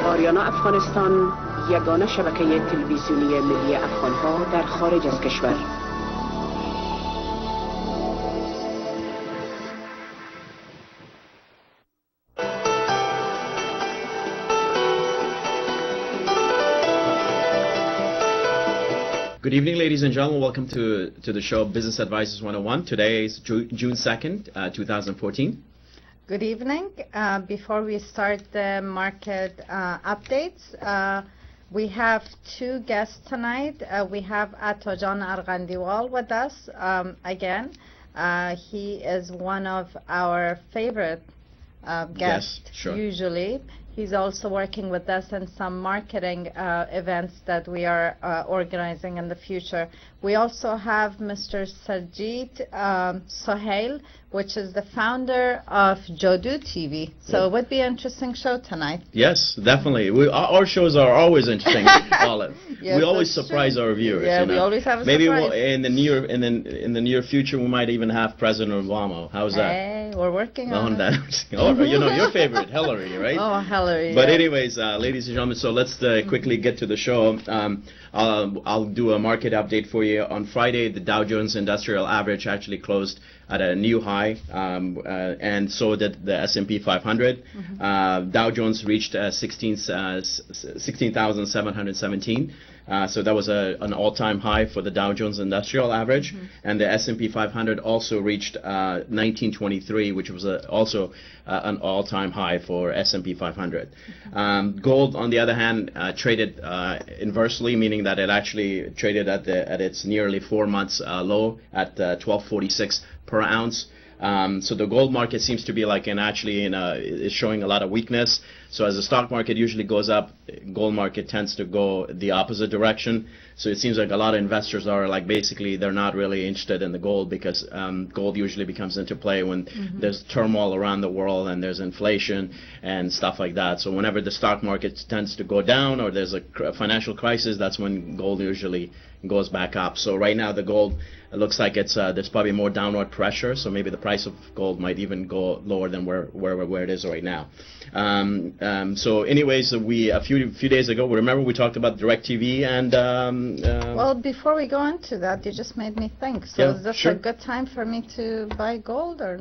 آریانا افغانستان یگانه شبکه تلویزیونی ملی افغانها در خارج از کشور. Good evening, ladies and gentlemen. Welcome to the show Business Advisors 101. Today is June 2nd, 2014. Good evening. Before we start the market updates, we have two guests tonight. We have Atta Arghandiwal with us again. He is one of our favorite guests, yes, sure. Usually. He's also working with us in some marketing events that we are organizing in the future. We also have Mr. Sajid Sohail, which is the founder of JadooTv. So it would be an interesting show tonight. Yes, definitely. Our shows are always interesting, Olive. Yes, we always surprise true. our viewers. Yeah, you know? we always have a Maybe surprise. in the near future we might even have President Obama. How's that? Hey, we're working on that. Or, you know, your favorite, Hillary, right? Oh, Hillary. But yeah. anyways, ladies and gentlemen, so let's quickly get to the show. I'll do a market update for you. On Friday, the Dow Jones Industrial Average actually closed at a new high, and so did the S&P 500. Dow Jones reached 16,717. So that was an all-time high for the Dow Jones Industrial Average, and the S&P 500 also reached 1923, which was also an all-time high for S&P 500. Gold, on the other hand, traded inversely, meaning that it actually traded at its nearly 4 months low at 1246 per ounce. So the gold market seems to be like is showing a lot of weakness. So as the stock market usually goes up, gold market tends to go the opposite direction. So it seems like a lot of investors are like basically they're not really interested in the gold because gold usually becomes into play when there's turmoil around the world and there's inflation and stuff like that. So whenever the stock market tends to go down or there's a financial crisis, that's when gold usually goes back up. So right now the gold, it looks like it's there's probably more downward pressure, so maybe the price of gold might even go lower than where it is right now. So anyways, a few days ago, remember we talked about DirecTV and well, before we go into that, you just made me think. So yeah, is this sure. a good time for me to buy gold, or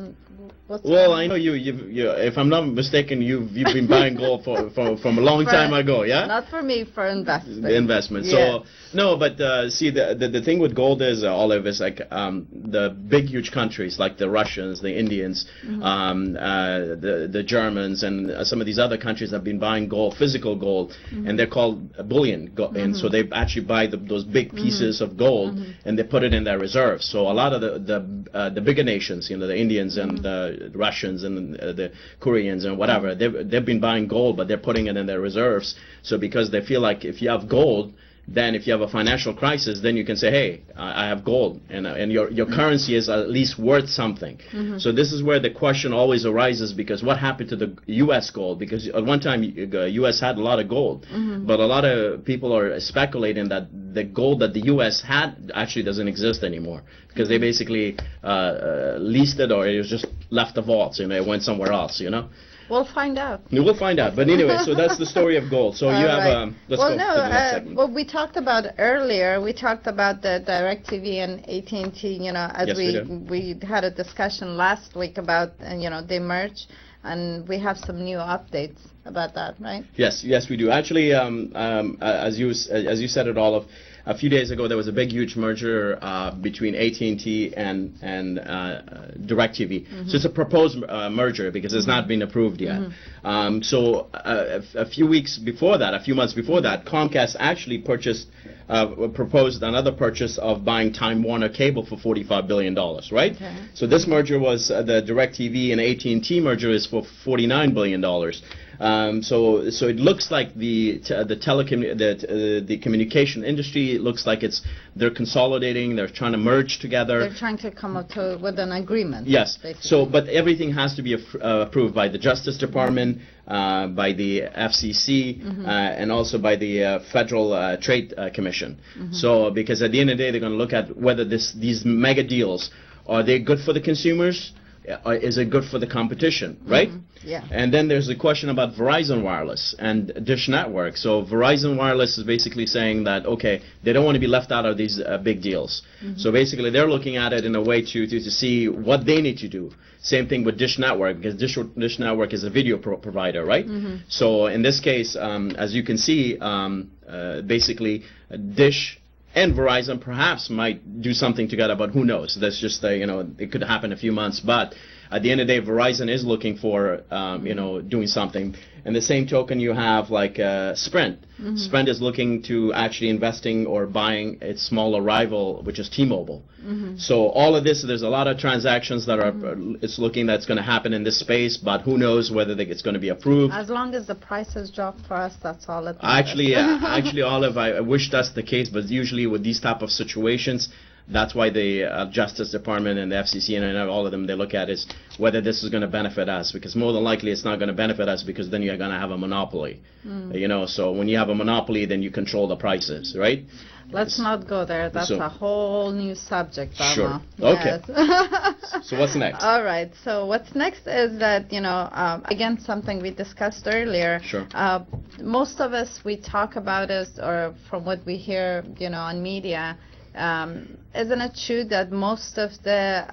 what's well, I know you if I'm not mistaken, you've been buying gold from a long time ago, yeah? Not for me, for investment. The investment. Yeah. So no, but see, the thing with gold is Olive, is like the big huge countries like the Russians, the Indians, the Germans, and some of these other countries have been buying gold, physical gold, and they're called bullion, and so they actually buy those big pieces of gold and they put it in their reserves. So a lot of the bigger nations, you know, the Indians and the Russians and the Koreans and whatever, they've been buying gold, but they're putting it in their reserves. So because they feel like if you have gold, then if you have a financial crisis, then you can say, hey, I have gold, and your currency is at least worth something. So this is where the question always arises, because what happened to the U.S. gold? Because at one time, the U.S. had a lot of gold, but a lot of people are speculating that the gold that the U.S. had actually doesn't exist anymore, because they basically leased it, or it was just left the vaults, and it went somewhere else, you know? We'll find out. We'll find out. But anyway, so that's the story of gold. So you have let's go to the next segment. What we talked about earlier, we talked about the DirecTV and AT&T, you know, as Yes, we had a discussion last week about, you know, they merge, and we have some new updates about that, right? Yes, we do. Actually, as you said it, Olive, a few days ago there was a big, huge merger between AT&T and DirecTV. So it's a proposed merger because it's not been approved yet. So a few months before that, Comcast actually proposed another purchase of buying Time Warner Cable for $45 billion, right? Okay. So this merger was the DirecTV and AT&T merger is for $49 billion. So it looks like the communication industry, it looks like they're consolidating, they're trying to merge together. They're trying to come up with an agreement. Yes. Basically. So, but everything has to be approved by the Justice Department, by the FCC, and also by the Federal Trade Commission. So, because at the end of the day, they're going to look at whether these mega deals, are they good for the consumers? is it good for the competition, right? Yeah. And then there's the question about Verizon Wireless and Dish Network. So Verizon Wireless is basically saying that, okay, they don't want to be left out of these big deals. So basically they're looking at it in a way to see what they need to do. Same thing with Dish Network, because Dish Network is a video provider, right? So in this case, as you can see, basically Dish and Verizon perhaps might do something together, but who knows? That's just, it could happen a few months. But at the end of the day, Verizon is looking for, doing something. And the same token, you have like Sprint. Sprint is looking to actually investing or buying its smaller rival, which is T-Mobile. So all of this, there's a lot of transactions that are, it's looking that's going to happen in this space, but who knows whether it's going to be approved. As long as the prices drop for us, that's all it matters. Actually, Olive, I wish that's the case, but usually with these type of situations, that's why the Justice Department and the FCC and all of them, they look at is whether this is going to benefit us, because more than likely it's not going to benefit us, because then you're going to have a monopoly. So when you have a monopoly, then you control the prices, right? Let's not go there. That's a whole new subject, Bama. Sure. Yes. Okay. So what's next? All right. So what's next is that, again, something we discussed earlier. Sure. Most of us, we talk about it, or from what we hear, on media, isn't it true that most of the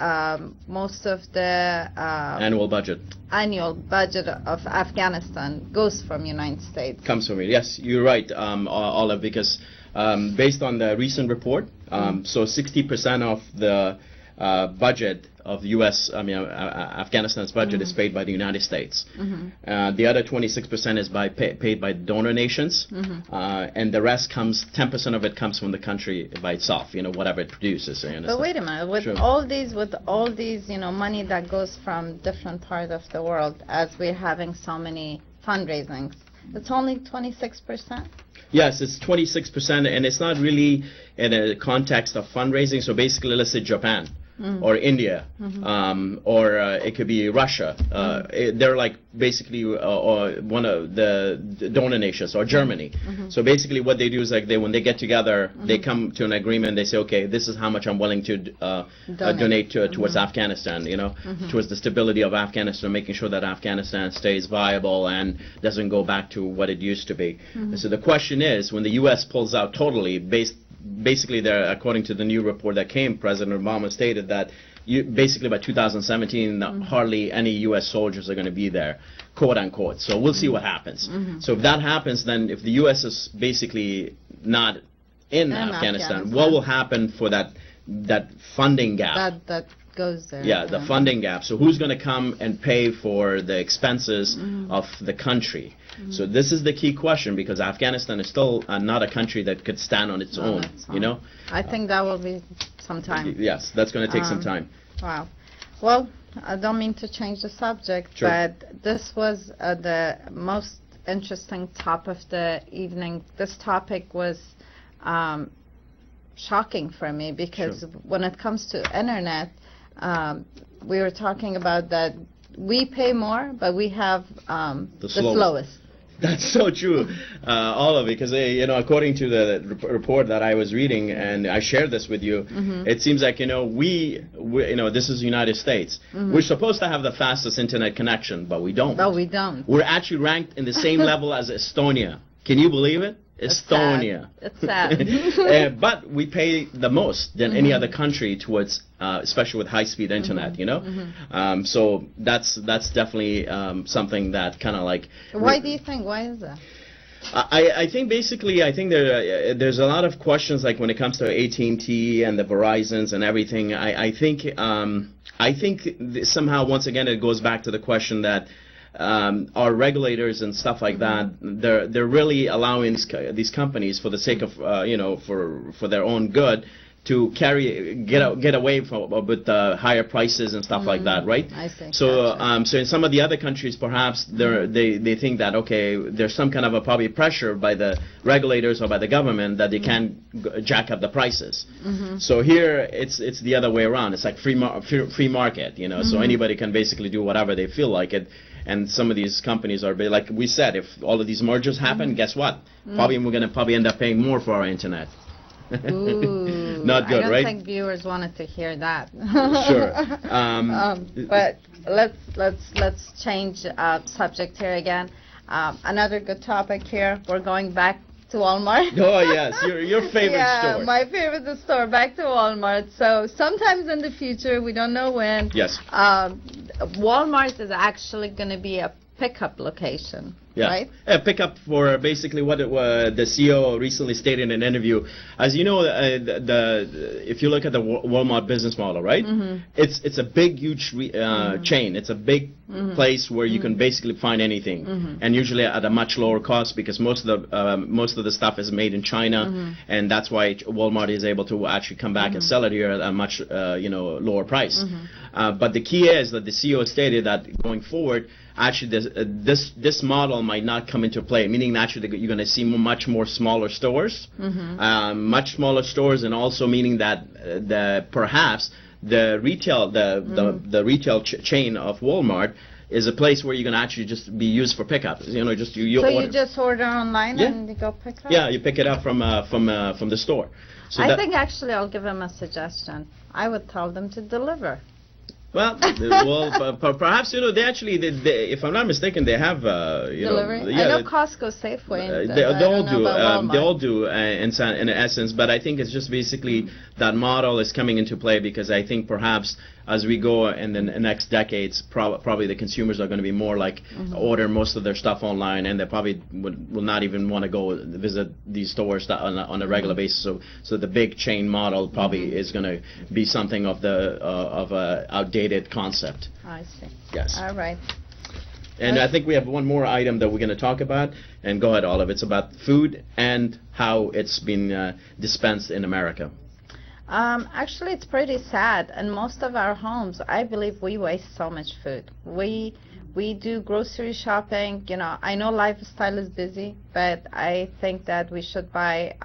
annual budget of Afghanistan goes from United States? Comes from it. Yes, you're right, Olive, because based on the recent report, so 60% of the budget of the U.S., Afghanistan's budget is paid by the United States. The other 26% is paid by donor nations, and the rest comes, 10% of it comes from the country by itself, whatever it produces. But wait a minute, with all these, money that goes from different parts of the world, as we're having so many fundraisings, it's only 26%? Yes, it's 26%, and it's not really in a context of fundraising. So basically, let's say Japan. Or India, or it could be Russia. They're like basically or one of the donor nations, or Germany. So basically what they do is like when they get together, they come to an agreement. They say, okay, this is how much I'm willing to donate towards Afghanistan, towards the stability of Afghanistan, making sure that Afghanistan stays viable and doesn't go back to what it used to be. So the question is, when the U.S. pulls out totally, basically, according to the new report that came, President Obama stated that basically by 2017, hardly any U.S. soldiers are going to be there, quote unquote. So we'll see what happens. So if that happens, then if the U.S. is basically not in Afghanistan, what will happen for that funding gap? That goes there. Yeah, the funding gap. So who's going to come and pay for the expenses of the country? So this is the key question, because Afghanistan is still not a country that could stand on its own, I think that will be some time. Yes, that's going to take some time. Wow. Well, I don't mean to change the subject, but this was the most interesting top of the evening. This topic was shocking for me, because when it comes to internet, we were talking about that we pay more, but we have the slowest. That's so true, all of it, because according to the report that I was reading, and I shared this with you, it seems like we this is the United States. We're supposed to have the fastest internet connection, but we don't. No, we don't. We're actually ranked in the same level as Estonia. Can you believe it? Estonia. It's sad. But we pay the most than any other country towards, especially with high-speed internet. So that's definitely something that kind of like. Why do you think? Why is that? I think basically, there's a lot of questions, like when it comes to AT&T and the Verizons and everything. I think somehow, once again, it goes back to the question that our regulators and stuff like that, they're really allowing these companies, for the sake of for their own good, to get away with higher prices and stuff like that, right? I see. So so in some of the other countries, perhaps they think that, okay, there's some kind of probably pressure by the regulators or by the government that they can't jack up the prices. So here it's the other way around. It's like free market, so anybody can basically do whatever they feel like it. And some of these companies are, like we said, if all of these mergers happen, guess what? Probably we're going to end up paying more for our internet. Ooh, Not good, I don't right? think viewers wanted to hear that. Sure. But let's change subject here again. Another good topic here. We're going back to Walmart. Oh yes, your favorite yeah, store. my favorite store. Back to Walmart. So sometimes in the future, we don't know when. Yes. Walmart is actually going to be a pickup location. Yeah. Right? Pick up for basically what the CEO recently stated in an interview. As you know, if you look at the Walmart business model, right? It's a big, huge chain. It's a big place where you can basically find anything, and usually at a much lower cost, because most of the stuff is made in China, and that's why Walmart is able to actually come back and sell it here at a much lower price. But the key is that the CEO stated that going forward, actually this model might not come into play, meaning actually that you're going to see much more smaller stores, much smaller stores, and also meaning that perhaps the retail chain of Walmart is a place where you're going to actually just be used for pickup. So you just order online and you go pick up? Yeah, you pick it up from the store. So I think actually I'll give them a suggestion. I would tell them to deliver. Well, perhaps they actually, if I'm not mistaken, they have delivery. I know Costco, Safeway. They all do in essence, but I think it's just basically that model is coming into play, because I think perhaps as we go in the next decades, probably the consumers are going to be more like order most of their stuff online, and they probably will not even want to go visit these stores on a regular basis. So the big chain model probably is going to be something of a outdated concept. I see. Yes. All right. And I think we have one more item that we're going to talk about. And go ahead, Olive. It's about food and how it's been dispensed in America. Actually, it's pretty sad. In most of our homes, I believe we waste so much food. We do grocery shopping. I know lifestyle is busy, but I think that we should buy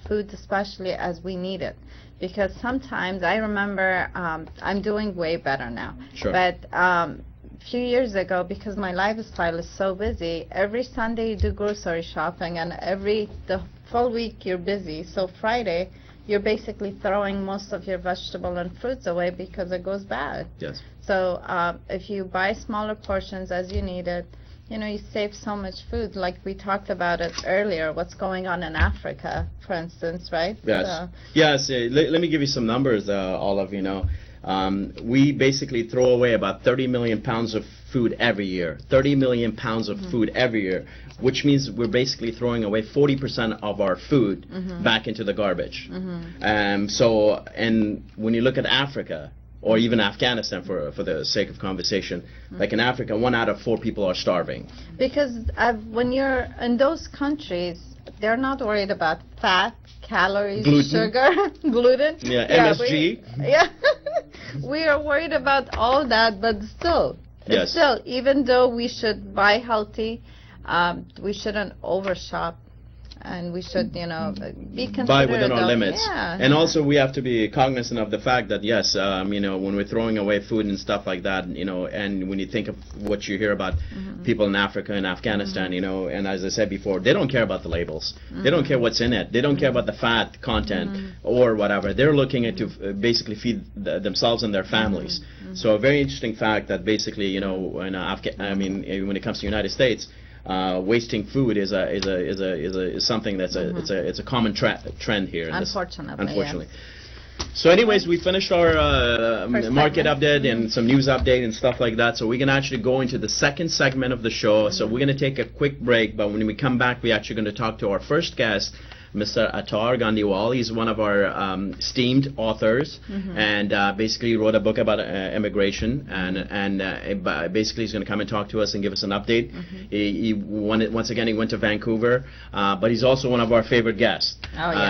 food, especially as we need it. Because sometimes, I remember, I'm doing way better now. Sure. But a few years ago, because my lifestyle is so busy, every Sunday you do grocery shopping, and the full week you're busy. So Friday, you're basically throwing most of your vegetable and fruits away because it goes bad. Yes. So if you buy smaller portions as you need it, you save so much food. Like we talked about it earlier, what's going on in Africa, for instance, right? Yes. Yes. Let me give you some numbers, Olive. We basically throw away about 30 million pounds of food every year. 30 million pounds of food every year, which means we're basically throwing away 40% of our food back into the garbage. So, and when you look at Africa, or even Afghanistan, for the sake of conversation, like in Africa, 1 out of 4 people are starving. Because when you're in those countries, they're not worried about fat, calories, gluten, sugar, gluten. Yeah, MSG. We are worried about all that, but still, yes. Still, even though we should buy healthy, we shouldn't overshop, and we should, be considerate. Buy within our limits. Yeah. And also, we have to be cognizant of the fact that, yes, when we're throwing away food and stuff like that, and when you think of what you hear about people in Africa and Afghanistan, and as I said before, they don't care about the labels. They don't care what's in it. They don't care about the fat content or whatever. They're looking at to basically feed themselves and their families. So a very interesting fact that basically, when it comes to the United States, wasting food is something that's it's a common trend here. Unfortunately. Yes. So, anyways, we finished our market update and some news update and stuff like that. So we're gonna actually go into the second segment of the show. So we're gonna take a quick break, but when we come back, we're actually going to talk to our first guest, Mr. Atta Arghandiwal. He's one of our esteemed authors, and basically wrote a book about immigration, and basically he's going to come and talk to us and give us an update. Once again, he went to Vancouver, but he's also one of our favorite guests.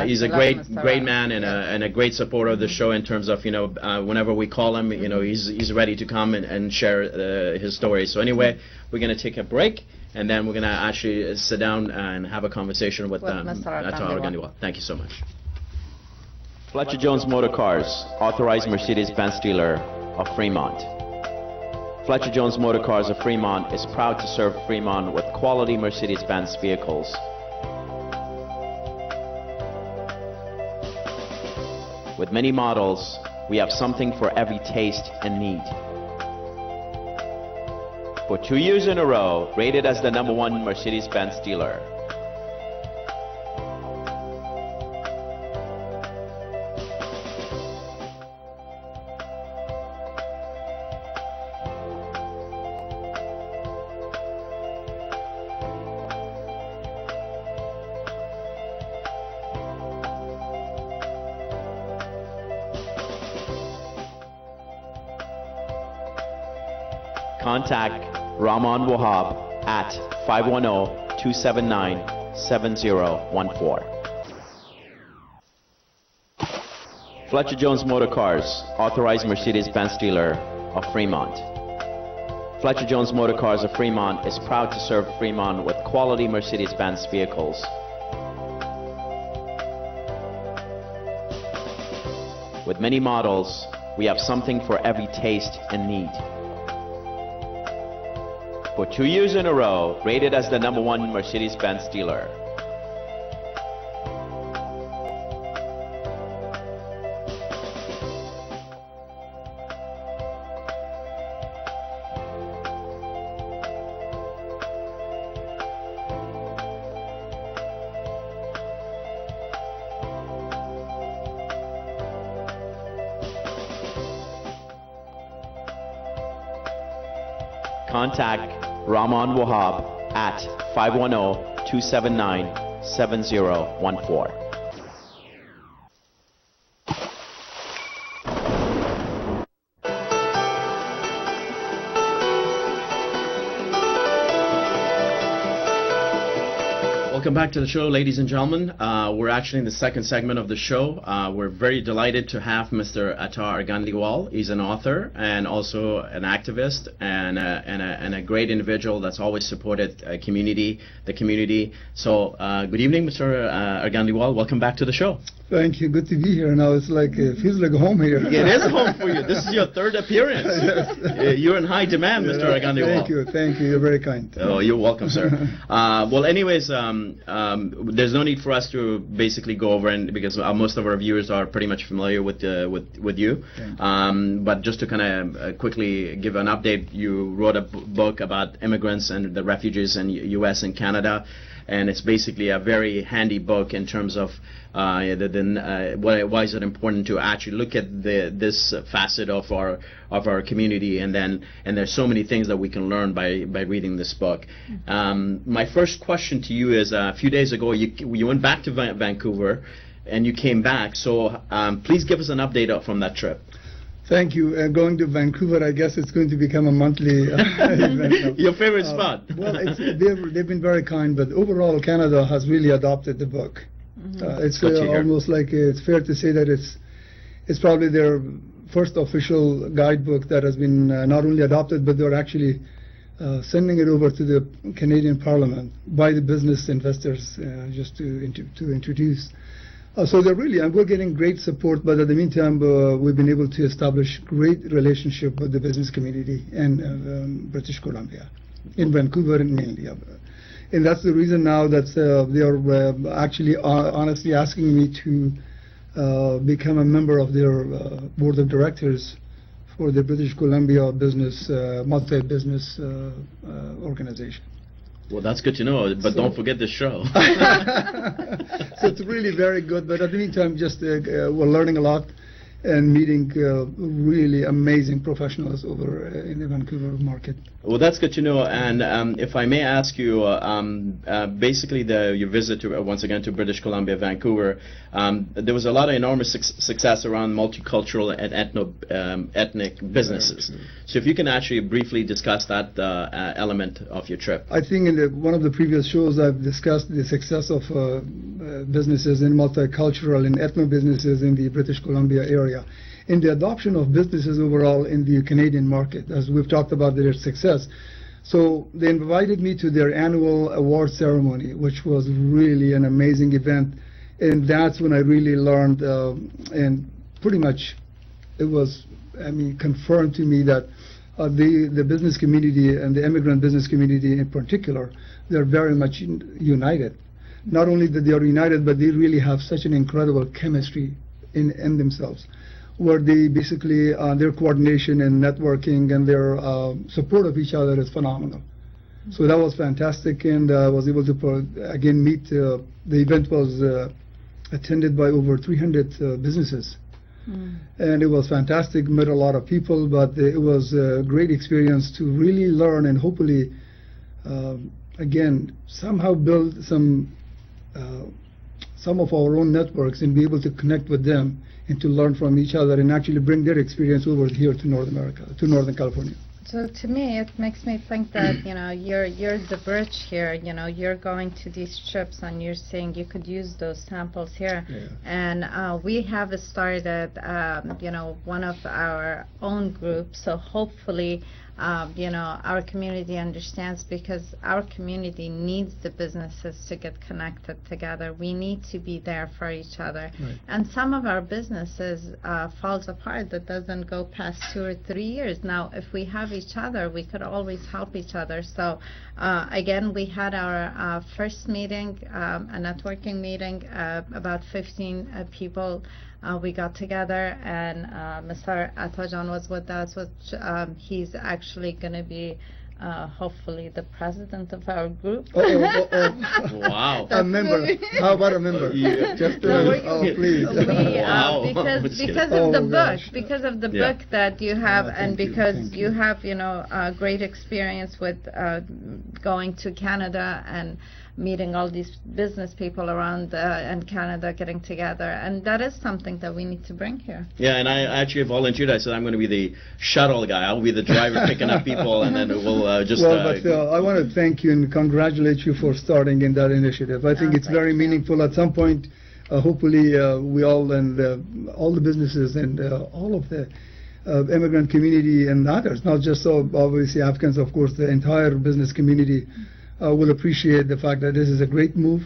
He's a great man and a great supporter of the show in terms of, whenever we call him, he's ready to come and share his story. So anyway, we're going to take a break, and then we're going to actually sit down and have a conversation with Atta Arghandiwal. Thank you so much. Fletcher Jones Motor Cars, authorized Mercedes-Benz dealer of Fremont. Fletcher Jones Motor Cars of Fremont is proud to serve Fremont with quality Mercedes-Benz vehicles. With many models, we have something for every taste and need. For 2 years in a row, rated as the #1 Mercedes-Benz dealer. Contact Rahman Wahab at 510-279-7014. Fletcher Jones Motor Cars, authorized Mercedes-Benz dealer of Fremont. Fletcher Jones Motor Cars of Fremont is proud to serve Fremont with quality Mercedes-Benz vehicles. With many models, we have something for every taste and need. For 2 years in a row, rated as the #1 Mercedes-Benz dealer. Contact Rahman Wahab at 510-279-7014. Welcome back to the show, ladies and gentlemen. We're actually in the second segment of the show. We're very delighted to have Mr. Atta Arghandiwal. He's an author and also an activist and a great individual that's always supported the community. So, good evening, Mr. Arghandiwal. Welcome back to the show. Thank you. Good to be here. Now it's like it feels like home here. It is home for you. This is your third appearance. Yes. You're in high demand, Mr. Arghandiwal. Thank you. You're very kind. Oh, you're welcome, sir. Well, anyways, there's no need for us to basically go over, and because most of our viewers are pretty much familiar with you. But just to kind of quickly give an update, you wrote a book about immigrants and the refugees in U.S. and Canada. And it's basically a very handy book in terms of why is it important to actually look at this facet of our community, and there's so many things that we can learn by reading this book. My first question to you is, a few days ago you went back to Vancouver, and you came back. So please give us an update from that trip. Thank you. Going to Vancouver, I guess it's going to become a monthly event now. Your favorite spot? Well, they've been very kind, but overall, Canada has really adopted the book. It's almost like it's fair to say that it's probably their first official guidebook that has been not only adopted, but they're actually sending it over to the Canadian Parliament by the business investors just to introduce. So they're really, and we're getting great support, but at the meantime, we've been able to establish great relationship with the business community in British Columbia, in Vancouver and mainly. And that's the reason now that they are actually honestly asking me to become a member of their board of directors for the British Columbia business, multi-business organization. Well, that's good to know, but don't forget the show. So it's really very good, but at the meantime, just we're learning a lot and meeting really amazing professionals over in the Vancouver market. Well, that's good to know. And if I may ask you, basically your visit to, once again, to British Columbia, Vancouver, there was a lot of enormous success around multicultural and ethnic businesses. So if you can actually briefly discuss that element of your trip. I think in one of the previous shows I've discussed the success of businesses in multicultural and ethno businesses in the British Columbia area. In the adoption of businesses overall in the Canadian market, as we've talked about their success. So they invited me to their annual award ceremony, which was really an amazing event. And that's when I really learned, and pretty much it was, confirmed to me that the business community and the immigrant business community in particular, they're very much united. Not only that they are united, but they really have such an incredible chemistry in themselves, where they basically, their coordination and networking and their support of each other is phenomenal. So that was fantastic, and I was able to, again, meet, the event was attended by over 300 businesses. And it was fantastic, met a lot of people, but it was a great experience to really learn and hopefully, again, somehow build some of our own networks and be able to connect with them and to learn from each other and actually bring their experience over here to North America, to Northern California. So to me, it makes me think that, you know, you're the bridge here. You know, you're going to these trips and you're saying you could use those samples here. Yeah. And we have started, you know, one of our own groups. So hopefully, you know, our community understands, because our community needs the businesses to get connected together. We need to be there for each other. Right. And some of our businesses falls apart. That doesn't go past 2 or 3 years. Now, if we have each other, we could always help each other. So again, we had our first meeting, a networking meeting, about 15 people. We got together, and Mr. Atta was with us, which he's actually going to be hopefully the president of our group. Wow. A member. How about a member? Yeah. Just please. Wow. Because of the book, because of the book that you have, and because you have, you know, a great experience with going to Canada and meeting all these business people around in Canada, getting together, and that is something that we need to bring here. Yeah, and I actually volunteered. I said I'm going to be the shuttle guy. I'll be the driver picking up people, and then we'll just... Well, but I want to thank you and congratulate you for starting in that initiative. I think it's very meaningful. At some point, hopefully, we all, and all the businesses and all of the immigrant community and others, not just obviously Africans, of course, the entire business community, will appreciate the fact that this is a great move.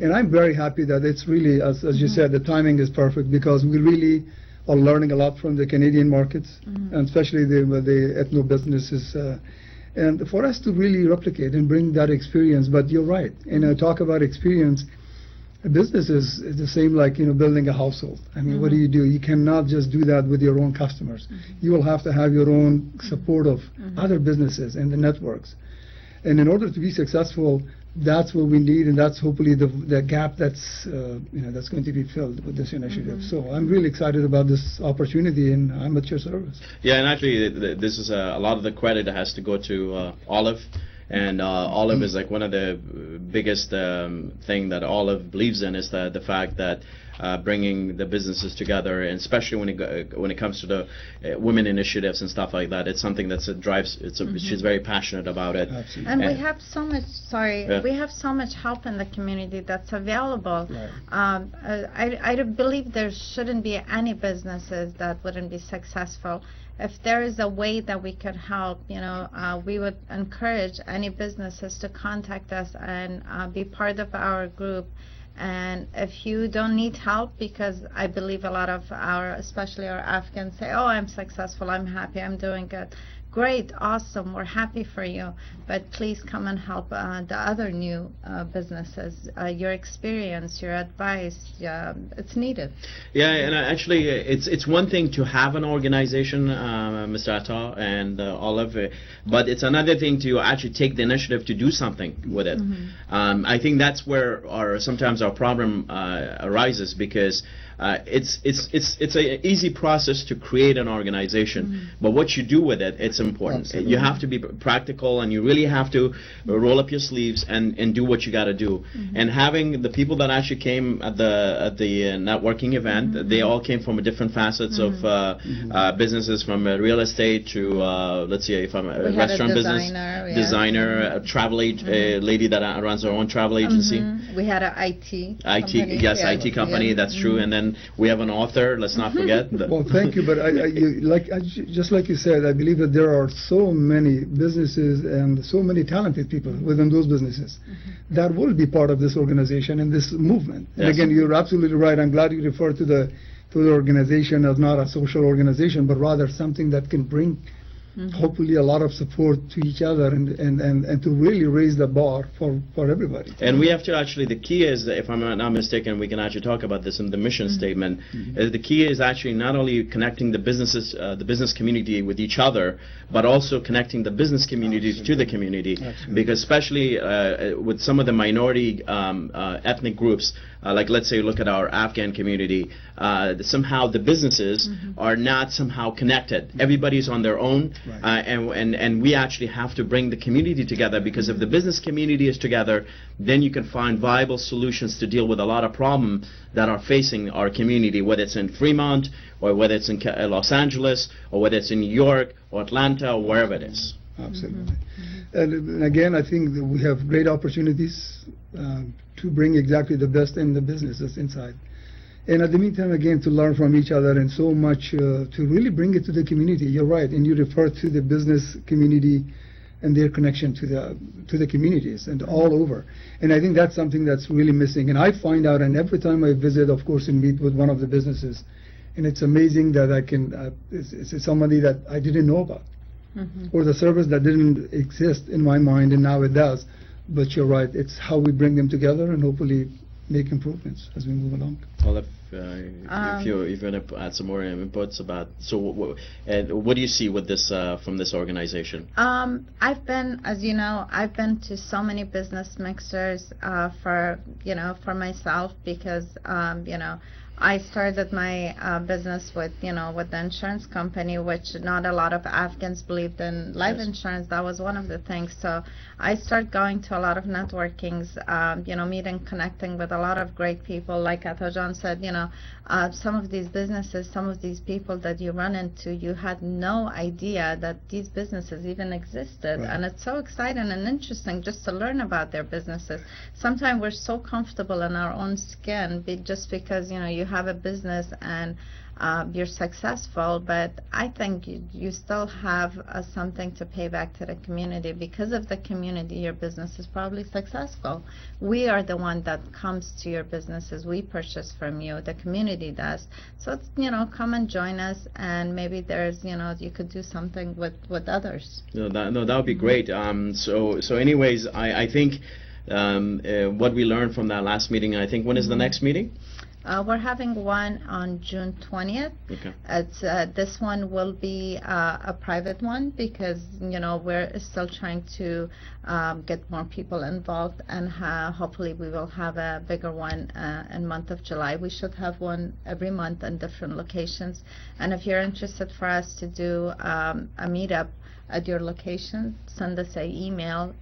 And I'm very happy that it's really, as you said, the timing is perfect, because we really are learning a lot from the Canadian markets, and especially the ethno businesses, and for us to really replicate and bring that experience. But you're right, talk about experience. A business is the same like, you know, building a household. I mean, what do? You cannot just do that with your own customers. You will have to have your own support of other businesses and the networks. And in order to be successful, that's what we need, and that's hopefully the gap that's you know, that's going to be filled with this initiative. So I'm really excited about this opportunity, and I'm at your service. Yeah, and actually, this is a lot of the credit has to go to Olive. And Olive is like one of the biggest thing that Olive believes in, is the fact that bringing the businesses together, and especially when it comes to the women initiatives and stuff like that, it's something that drives. She's very passionate about it. Absolutely. And we have so much. We have so much help in the community that's available. Right. I believe there shouldn't be any businesses that wouldn't be successful. If there is a way that we could help, you know, we would encourage any businesses to contact us and be part of our group. And if you don't need help, because I believe a lot of especially our Afghans say, oh, I'm successful, I'm happy, I'm doing good. Great, awesome, we're happy for you, but please come and help the other new businesses. Your experience, your advice, it's needed. Yeah, and actually, it's one thing to have an organization, Mr. Atta and Olive, but it's another thing to actually take the initiative to do something with it. I think that's where sometimes our problem arises, because it's an easy process to create an organization, but what you do with it, it's important. Absolutely. You have to be practical, and you really have to roll up your sleeves and do what you got to do. And having the people that actually came at the networking event, they all came from different facets of businesses, from real estate to let's see, if I'm a restaurant business, designer, a travel lady that runs her own travel agency. We had an IT company. Yes, IT company. That's true. And then we have an author. Let's not forget. Well, thank you. But just like you said, I believe that there are so many businesses and so many talented people within those businesses that will be part of this organization and this movement. Yes. And again, you're absolutely right. I'm glad you refer to the organization as not a social organization, but rather something that can bring hopefully a lot of support to each other and to really raise the bar for everybody. And we have to actually, the key is, if I'm not mistaken, we can actually talk about this in the mission statement, the key is actually not only connecting the businesses, the business community with each other, but also connecting the business communities to the community. Because especially with some of the minority ethnic groups, like let's say look at our Afghan community, somehow the businesses are not somehow connected. Everybody's on their own, and we actually have to bring the community together, because if the business community is together, then you can find viable solutions to deal with a lot of problems that are facing our community, whether it's in Fremont, or whether it's in Los Angeles, or whether it's in New York, or Atlanta, or wherever it is. Absolutely. And again, I think that we have great opportunities to bring exactly the best in the businesses inside. And at the meantime, again, to learn from each other, and so much to really bring it to the community. You're right, and you refer to the business community and their connection to the communities and all over. And I think that's something that's really missing. And I find out, and every time I visit, of course, and meet with one of the businesses, and it's amazing that I can, it's somebody that I didn't know about, or the service that didn't exist in my mind, and now it does. But you're right, it's how we bring them together and hopefully make improvements as we move along. Well, if you're going to add some more inputs about, so what do you see with this from this organization? I've been, as you know, I've been to so many business mixers for myself, because I started my business with the insurance company, which not a lot of Afghans believed in life insurance. That was one of the things. So I started going to a lot of networkings, meeting, connecting with a lot of great people. Like Atta John said, some of these businesses, some of these people that you run into, you had no idea that these businesses even existed. And it's so exciting and interesting just to learn about their businesses. Sometimes we're so comfortable in our own skin just because, you have a business and you're successful, but I think you still have something to pay back to the community. Because of the community, your business is probably successful. We are the one that comes to your businesses. We purchase from you. The community does. So it's, come and join us, and maybe there's, you could do something with others. That would be great. So anyways, I think what we learned from that last meeting, I think, when is the next meeting? We're having one on June 20th. Okay. It's this one will be a private one, because we're still trying to get more people involved, and hopefully we will have a bigger one in month of July. We should have one every month in different locations. And if you're interested for us to do a meetup at your location, send us an email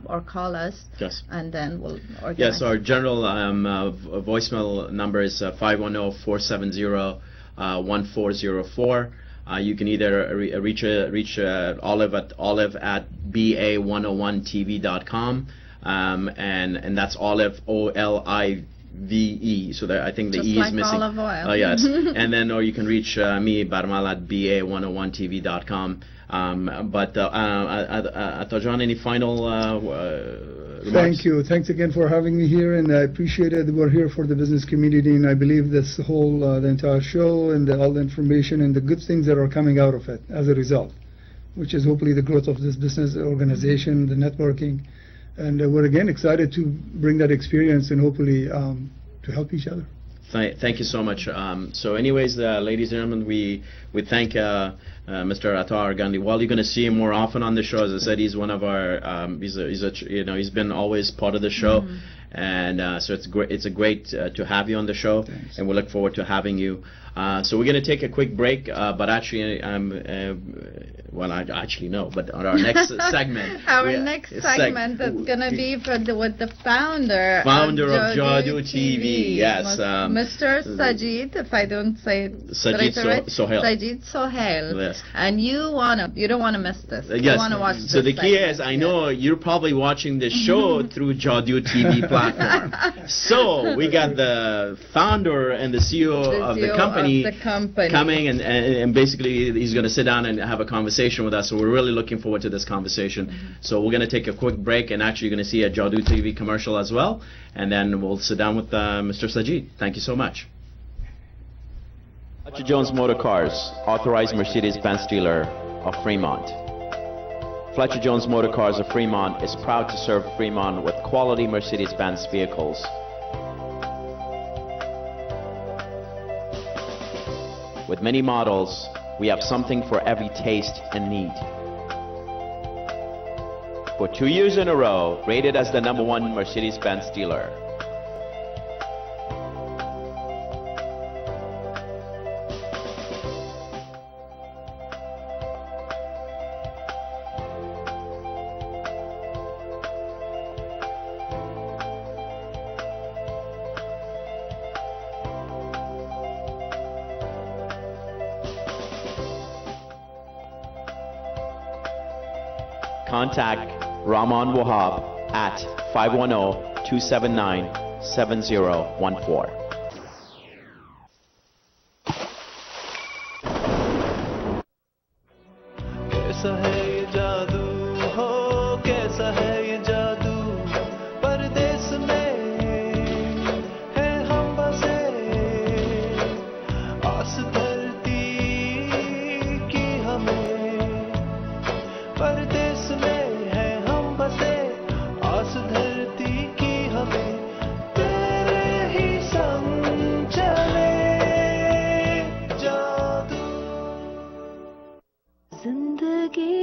or call us, and then we'll organize. Yes, our general voicemail number is 510-470-1404. You can either reach Olive at ba101tv.com, and that's Olive, OLIVE. So I think the just E like is missing. Olive oil. Oh yes, and then or you can reach me, Barmal, at ba101tv.com. But Atta John, any final remarks? Thank you. Thanks again for having me here, and I appreciate it. We're here for the business community, and I believe this whole the entire show and all the information and the good things that are coming out of it as a result, which is hopefully the growth of this business organization, the networking, and we're again excited to bring that experience and hopefully to help each other. Thank you so much. So anyways, ladies and gentlemen, we thank Mr. Atta Arghandiwal. You're going to see him more often on the show. As I said, he's one of our he's been always part of the show, and so it's great to have you on the show. Thanks. And we look forward to having you. So we're going to take a quick break, but actually, well, I actually know, but on our next segment, next segment is going to be with the founder of JadooTv. Yes, Mr. Sajid, if I don't say it Sajid Sohail. Sajid Sohail. Yes. And you don't want to miss this. Yes. You want to watch this. So the key is, I know you're probably watching this show through JadooTv platform. So we got the founder and the CEO of the company coming, and basically he's going to sit down and have a conversation with us. So we're really looking forward to this conversation. So we're going to take a quick break, and actually you're going to see a JadooTv commercial as well, and then we'll sit down with Mr. Sajid. Thank you so much. Fletcher Jones Motor Cars, authorized Mercedes-Benz dealer of Fremont. Fletcher Jones Motor Cars of Fremont is proud to serve Fremont with quality Mercedes-Benz vehicles. With many models, we have something for every taste and need. For 2 years in a row, rated as the #1 Mercedes-Benz dealer. Contact Rahman Wahab at 510-279-7014. कैसा है ये जादू हो कैसा है ये जादू परदेस में है हम बसे आस धरती की हमें परदेस में है हम बसे आस धरती की हमें तेरे ही संग चले जादू जिंदगी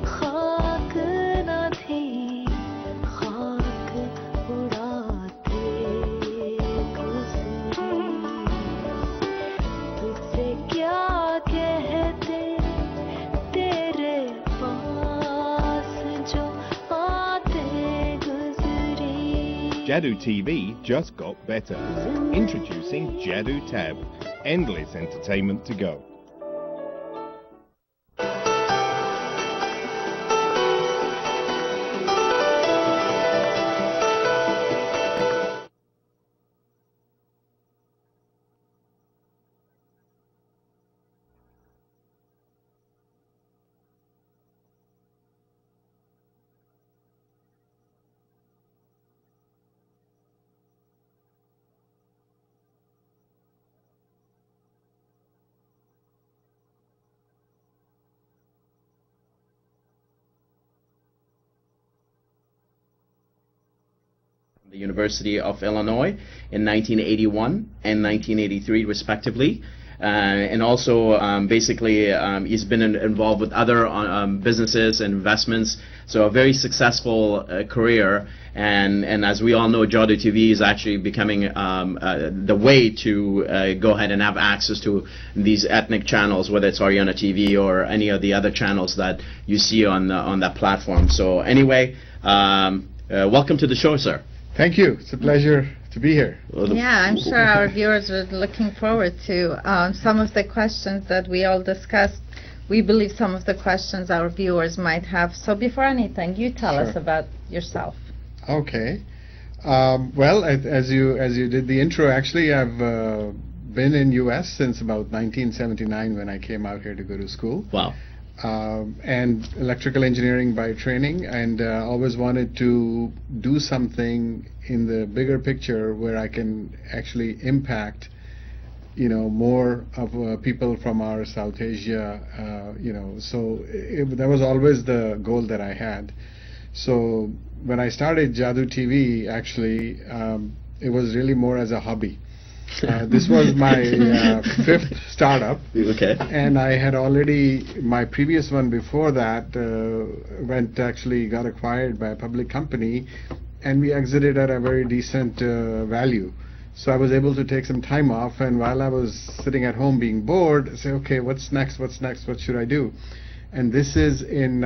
खाक न थी खाक उड़ाते गुजरी तुझसे क्या कहते तेरे पास जो आते गुजरी JadooTv just got better. Introducing JadooTv. Endless entertainment to go. The University of Illinois in 1981 and 1983 respectively. And also basically he's been involved with other businesses and investments, so a very successful career. And as we all know, JadooTv is actually becoming the way to go ahead and have access to these ethnic channels, whether it's Ariana TV or any of the other channels that you see on that platform. So anyway, welcome to the show, sir. Thank you. It's a pleasure to be here. Yeah, I'm sure our viewers are looking forward to some of the questions that we all discussed. We believe some of the questions our viewers might have. So before anything, you tell us about yourself. Okay. Well, as you did the intro, actually, I've been in U.S. since about 1979 when I came out here to go to school. Wow. And electrical engineering by training, and always wanted to do something in the bigger picture where I can actually impact, more of people from our South Asia, so that was always the goal that I had. So when I started JadooTv, actually, it was really more as a hobby. This was my fifth startup, Okay. and I had already, my previous one before that got acquired by a public company, and we exited at a very decent value. So I was able to take some time off, and while I was sitting at home being bored, I said, okay, what's next, what should I do? And this is in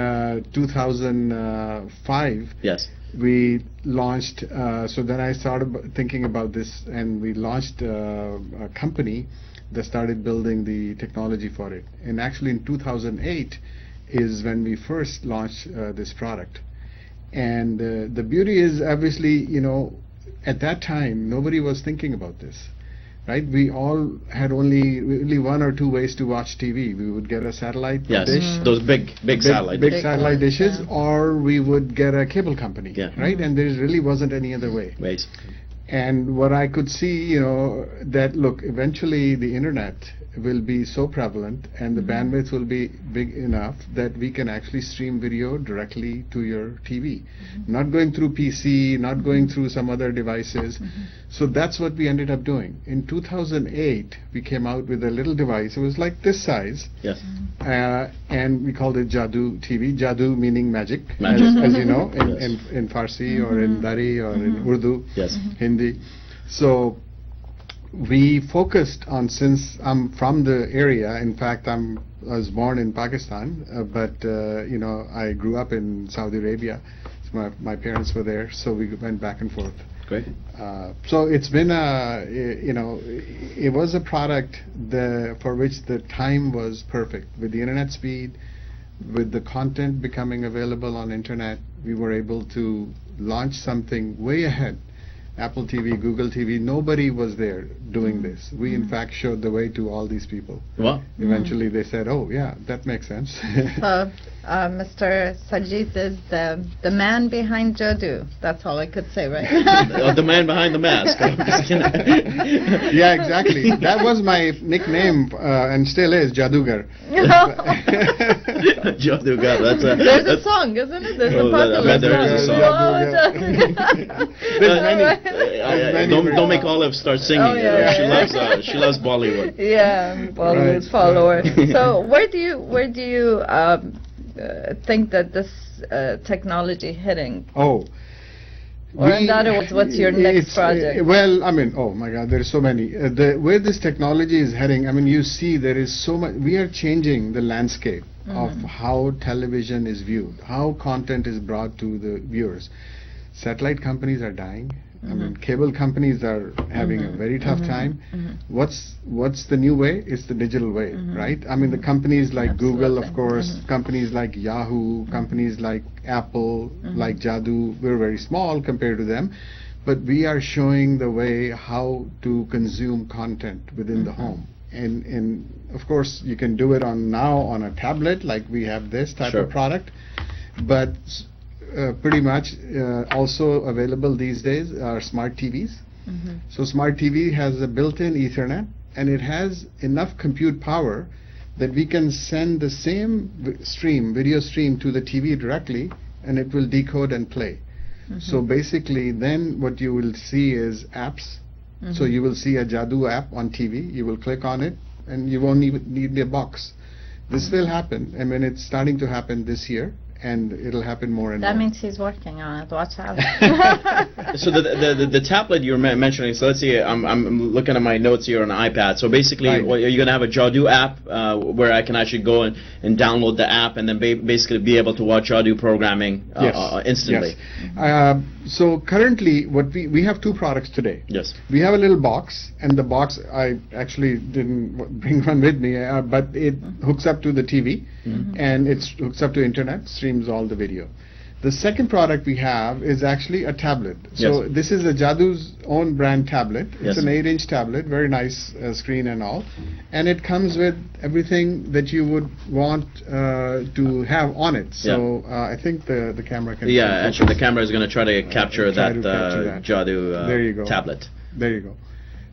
2005. Yes. We launched, so then I started thinking about this, and we launched a company that started building the technology for it. And actually in 2008 is when we first launched this product. And the beauty is, obviously, at that time, nobody was thinking about this. Right? We all had only one or two ways to watch TV. We would get a satellite dish. Those big satellite satellite dishes, or we would get a cable company. Yeah. Right? And there really wasn't any other way. Right. And what I could see, that look, eventually the internet will be so prevalent and the bandwidth will be big enough that we can actually stream video directly to your TV, not going through PC, not going through some other devices. So that's what we ended up doing. In 2008, we came out with a little device. It was like this size. Yes. And we called it JadooTv. Jadoo meaning magic, Magic. as you know, Yes. in Farsi or in Dari or in Urdu, Yes. Hindi. So we focused on, since I'm from the area, in fact I was born in Pakistan, but you know, I grew up in Saudi Arabia. So my parents were there, so we went back and forth. Great. So it's been you know, it was a product for which the time was perfect. With the internet speed, with the content becoming available on internet, we were able to launch something way ahead. Apple TV, Google TV, nobody was there doing this. We in fact showed the way to all these people. Wow. Eventually they said, oh yeah, that makes sense. So, Mr. Sajid is the man behind Jadoo. That's all I could say, right? The man behind the mask. Yeah, exactly. That was my nickname and still is, Jadugar. Jadugar, There's that's a song, isn't it? There's Oh, a popular I bet there is a song. song. There's many. Don't make Olive start singing. Oh, yeah. She loves Bollywood. Yeah, Bollywood Right. follower. So where do you think that this technology heading? Oh. Or in other words, what's your next It's, project? well, I mean, oh my God, there are so many. Where this technology is heading, I mean, you see there is so much. We are changing the landscape of how television is viewed, how content is brought to the viewers. Satellite companies are dying. I mean, cable companies are having a very tough time. What's the new way? It's the digital way, right? I mean, the companies like Google, of course, companies like Yahoo, companies like Apple, like Jadoo, we're very small compared to them, but we are showing the way how to consume content within the home. And of course, you can do it now on a tablet, like we have this type of product, but pretty much also available these days are smart TVs. So smart TV has a built-in Ethernet, and it has enough compute power that we can send the same video stream to the TV directly, and it will decode and play. So basically then what you will see is apps. So you will see a Jadoo app on TV, you will click on it, and you won't even need a box. This will happen. I mean, it's starting to happen this year, and it'll happen more and more. That means he's working on it. Watch out. So the tablet you were mentioning, so let's see, I'm looking at my notes here on the iPad. So basically, Right. you're going to have a Jadoo app where I can actually go and download the app and then basically be able to watch Jadoo programming instantly. Yes. So currently, what we have two products today. Yes. We have a little box, and the box, I actually didn't bring one with me, but it hooks up to the TV, and it hooks up to internet, streams all the video. The second product we have is actually a tablet. So Yes. this is a Jadoo's own brand tablet. Yes. It's an 8-inch tablet, very nice screen and all, and it comes with everything that you would want to have on it. So I think the camera can. Yeah, actually the camera is going to try to capture try that, to capture that. Jadoo There you go. tablet. There you go.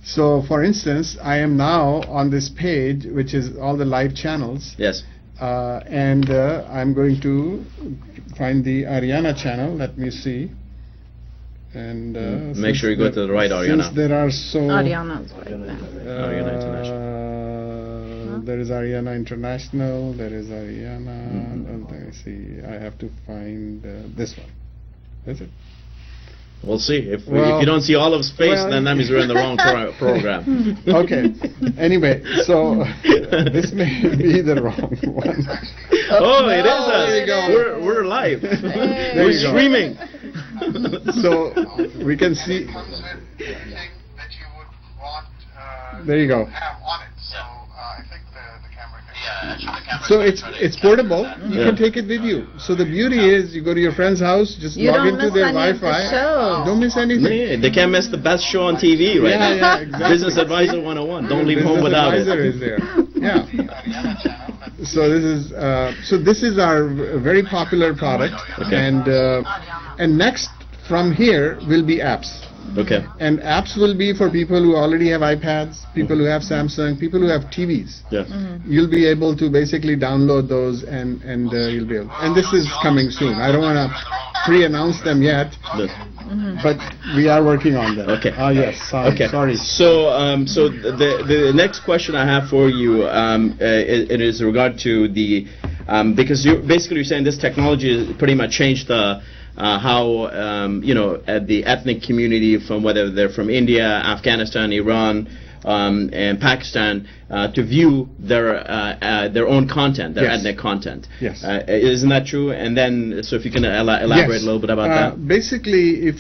So for instance, I am now on this page, which is all the live channels. Yes. And I'm going to find the Ariana channel. Let me see. And Make sure you go to the right Ariana. Since there are so Ariana's right there. Ariana International. there is Ariana International. There is Ariana. Let me see. I have to find this one. Is it? We'll see. If Well, you don't see all of space, well, then that means we're in the wrong program. Okay. Anyway, so this may be the wrong one. Oh, it is there you go. We're live. Hey. There We're you go. streaming. So we can see. There you go. So it's portable. You can take it with you. So the beauty is, you go to your friend's house, just You log don't into miss their any of the Wi-Fi. shows. Don't miss anything. Yeah, they can't miss the best show on TV right now. Yeah, exactly. Business Advisor 101. Don't leave home Business without Advisor it. is there. Yeah. So this is our very popular product, Okay. and next from here will be apps. Okay. And apps will be for people who already have iPads, people who have Samsung, people who have TVs. Yes. You'll be able to basically download those, and you'll be able. And this is coming soon. I don't want to pre-announce them yet, Yes. but we are working on them. Okay. Yes. Okay. Sorry. So, so the next question I have for you, it is regard to the, because you're saying this technology has pretty much changed the how the ethnic community, from whether they're from India, Afghanistan, Iran, and Pakistan, to view their own content, their Yes. ethnic content. Yes. Isn't that true? And then, so if you can elaborate a little bit about that. Basically,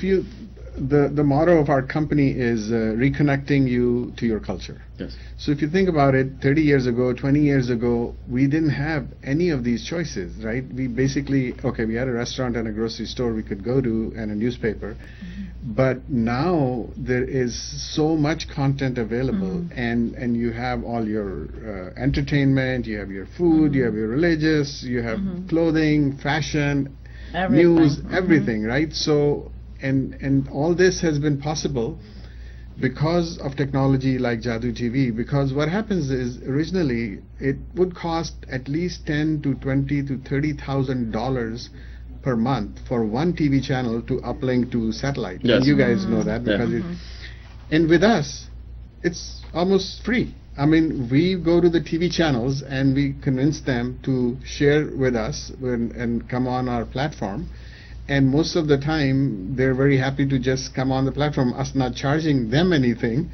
the motto of our company is reconnecting you to your culture. Yes. So if you think about it, 30 years ago, 20 years ago, we didn't have any of these choices, right? We basically, we had a restaurant and a grocery store we could go to, and a newspaper. But now there is so much content available, and you have all your entertainment, you have your food, you have your religious, you have clothing, fashion, news, everything, right? So, and all this has been possible because of technology like JadooTv. Because what happens is, originally it would cost at least $10,000 to $20,000 to $30,000 per month for one TV channel to uplink to satellite. Yes. And you guys know that because and with us, it's almost free. I mean, we go to the TV channels and we convince them to share with us and come on our platform. And most of the time, they're very happy to just come on the platform, us not charging them anything,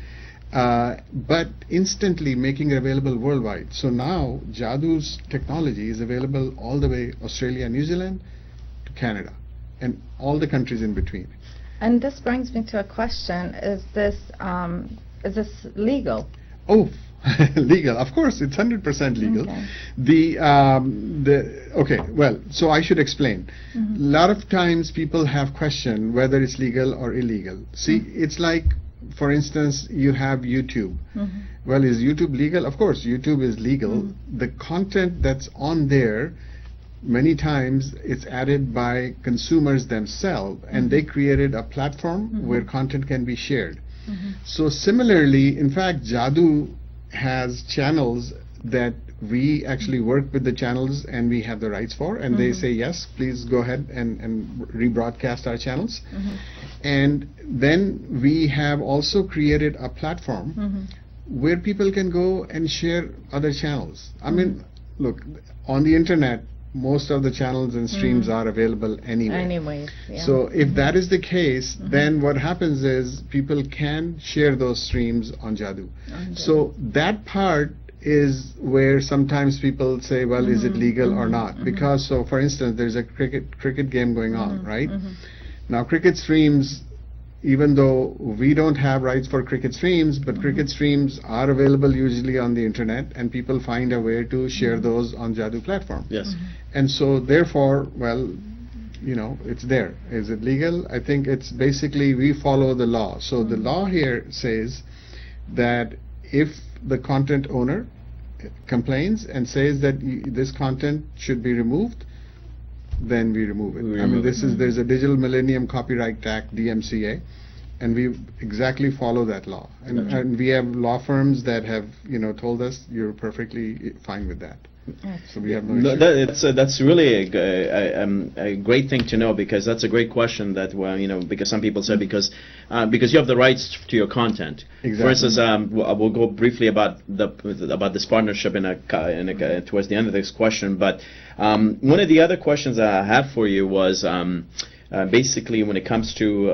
but instantly making it available worldwide. So now, Jadoo's technology is available all the way Australia, New Zealand, to Canada, and all the countries in between. And this brings me to a question: is this legal? Oh, legal, of course, it's 100% legal. Okay. Well, so I should explain. A lot of times people have questioned whether it's legal or illegal. See, it's like, for instance, you have YouTube. Well, is YouTube legal? Of course, YouTube is legal. The content that's on there, many times it's added by consumers themselves, and they created a platform where content can be shared. So similarly, in fact, Jadoo has channels that we actually work with the channels and we have the rights for, and they say, yes, please go ahead and rebroadcast our channels. And then we have also created a platform where people can go and share other channels. I mean, look, on the internet, most of the channels and streams are available anyway. Yeah. So if that is the case, then what happens is people can share those streams on Jadoo. So that part is where sometimes people say, well, is it legal or not? Because, so for instance, there's a cricket game going on, right? Now, cricket streams, even though we don't have rights for cricket streams, but cricket streams are available usually on the internet, and people find a way to share those on Jadoo platform. Yes. And so therefore, well, it's there. Is it legal? I think it's basically we follow the law. So the law here says that if the content owner complains and says that this content should be removed, then we remove it. I mean, there's a Digital Millennium Copyright Act, DMCA, and we exactly follow that law. And we have law firms that have, told us you're perfectly fine with that. So we have no issue. That's really a great thing to know, because that's a great question that, because some people say because you have the rights to your content. Exactly. For instance, we'll go briefly about this partnership towards the end of this question, but one of the other questions I had for you was basically when it comes to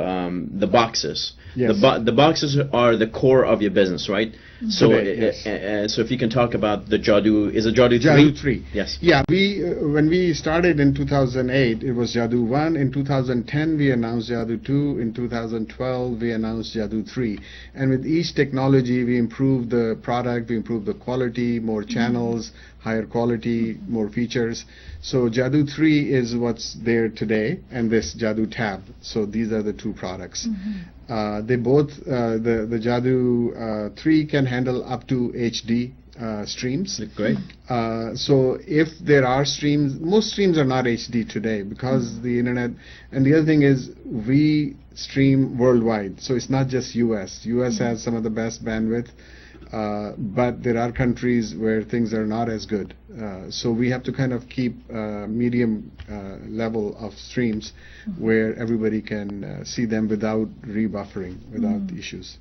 the boxes. Yes. The boxes are the core of your business, right? So, Today, so if you can talk about the Jadoo, is it Jadoo 3? Jadoo 3. Yes. Yeah, when we started in 2008, it was Jadoo 1. In 2010, we announced Jadoo 2. In 2012, we announced Jadoo 3. And with each technology, we improved the product, we improved the quality, more channels, higher quality, more features. So Jadoo 3 is what's there today, and this Jadoo Tab. So these are the two products. They both, the Jadoo 3 can handle up to HD streams. Great. So if there are streams, most streams are not HD today because the internet. And the other thing is we stream worldwide, so it's not just US. US has some of the best bandwidth, but there are countries where things are not as good. So we have to kind of keep medium level of streams where everybody can see them without rebuffering, without issues.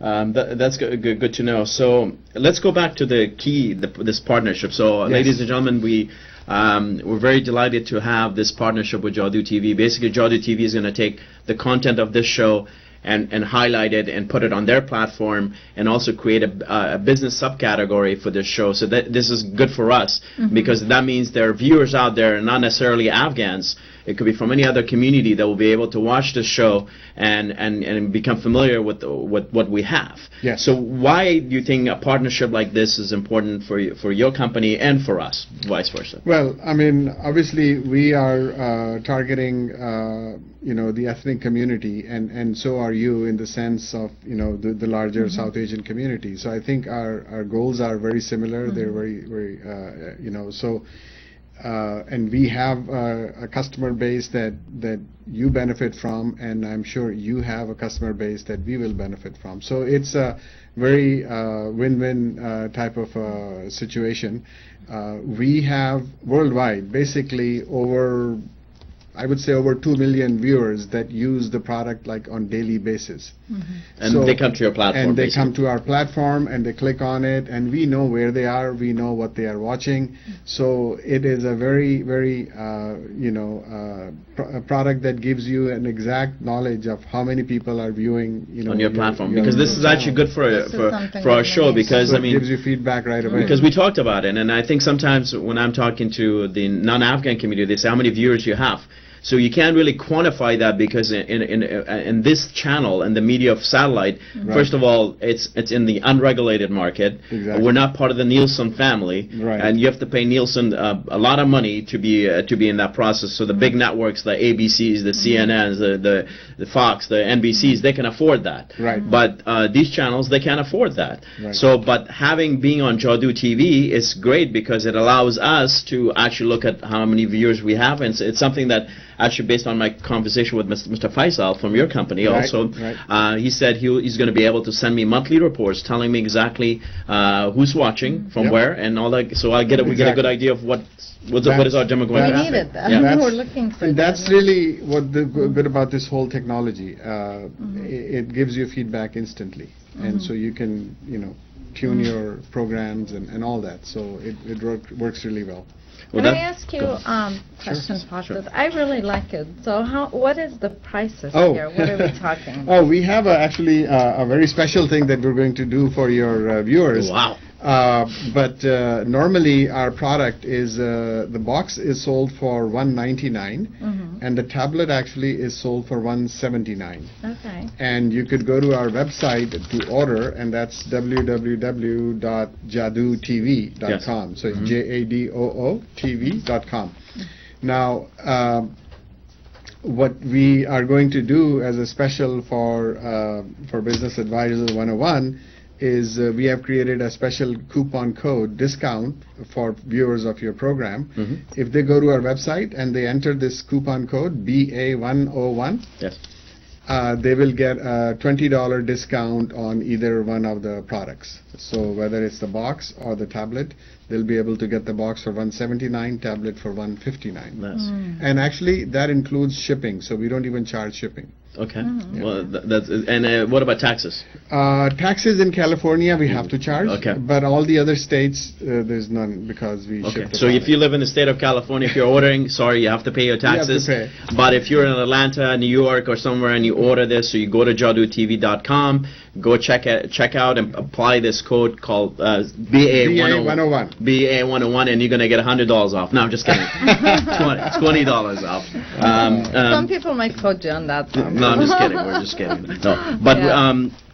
That's good to know. So let's go back to the key, this partnership. So, ladies and gentlemen, we're very delighted to have this partnership with JadooTv. Basically, JadooTv is going to take the content of this show and highlight it and put it on their platform, and also create a business subcategory for this show. So that this is good for us, because that means there are viewers out there, not necessarily Afghans. It could be from any other community that will be able to watch this show and become familiar with what we have. Yes. So why do you think a partnership like this is important for your company and for us, vice versa? Well, I mean, obviously we are targeting the ethnic community, and so are you, in the sense of the larger South Asian community. So I think our goals are very similar. They're very so. And we have a customer base that you benefit from, and I'm sure you have a customer base that we will benefit from. So it's a very win-win type of situation. We have worldwide basically I would say over 2 million viewers that use the product like on daily basis. And they come to your platform. And they come to our platform and they click on it, and we know where they are, we know what they are watching. So it is a very, very, a product that gives you an exact knowledge of how many people are viewing, on your platform. Because this is actually good for our show, because so I mean, it gives you feedback right away. Because we talked about it, and I think sometimes when I'm talking to the non-Afghan community, they say how many viewers you have. So you can't really quantify that, because in this channel and the media of satellite, first of all, it's in the unregulated market. Exactly. We're not part of the Nielsen family, and you have to pay Nielsen a lot of money to be in that process. So the big networks, the ABCs, the CNNs, the Fox, the NBCs, they can afford that. But these channels, they can't afford that. So, but being on JadooTv is great, because it allows us to actually look at how many viewers we have, and it's something that, actually, based on my conversation with Mr. Faisal from your company, he said he's going to be able to send me monthly reports telling me exactly who's watching, from where, and all that. So we get a good idea of what is our demographic. We needed that. We're looking for and that's really what the good about this whole technology. It gives you feedback instantly, and so you can tune your programs and all that. So it works really well. Can I ask you question, Fatih? I really like it. So what is the prices here? What are we talking about? We have actually a very special thing that we're going to do for your viewers. Wow. But normally our product is, the box is sold for $199, and the tablet actually is sold for $179. Okay. And you could go to our website to order, and that's www.JadooTv.com. So it's JADOOTV.com. Now, what we are going to do as a special for Business Advisors 101 is we have created a special coupon code discount for viewers of your program. If they go to our website and they enter this coupon code BA101, they will get a $20 discount on either one of the products. So whether it's the box or the tablet, they'll be able to get the box for $179, tablet for $159. And actually that includes shipping, so we don't even charge shipping. Okay. Well, what about taxes? Taxes in California we have to charge. Okay. But all the other states there's none, because we ship the So product. if you live in the state of California, if you're ordering, sorry, you have to pay your taxes. You have to pay. But if you're in Atlanta, New York, or somewhere, and you order this, so you go to JadooTv.com, go check out and apply this code called BA101. BA101, and you're going to get $100 off. No, I'm just kidding. $20 off. Some people might quote you on that. No, I'm just kidding. We're just kidding. No, but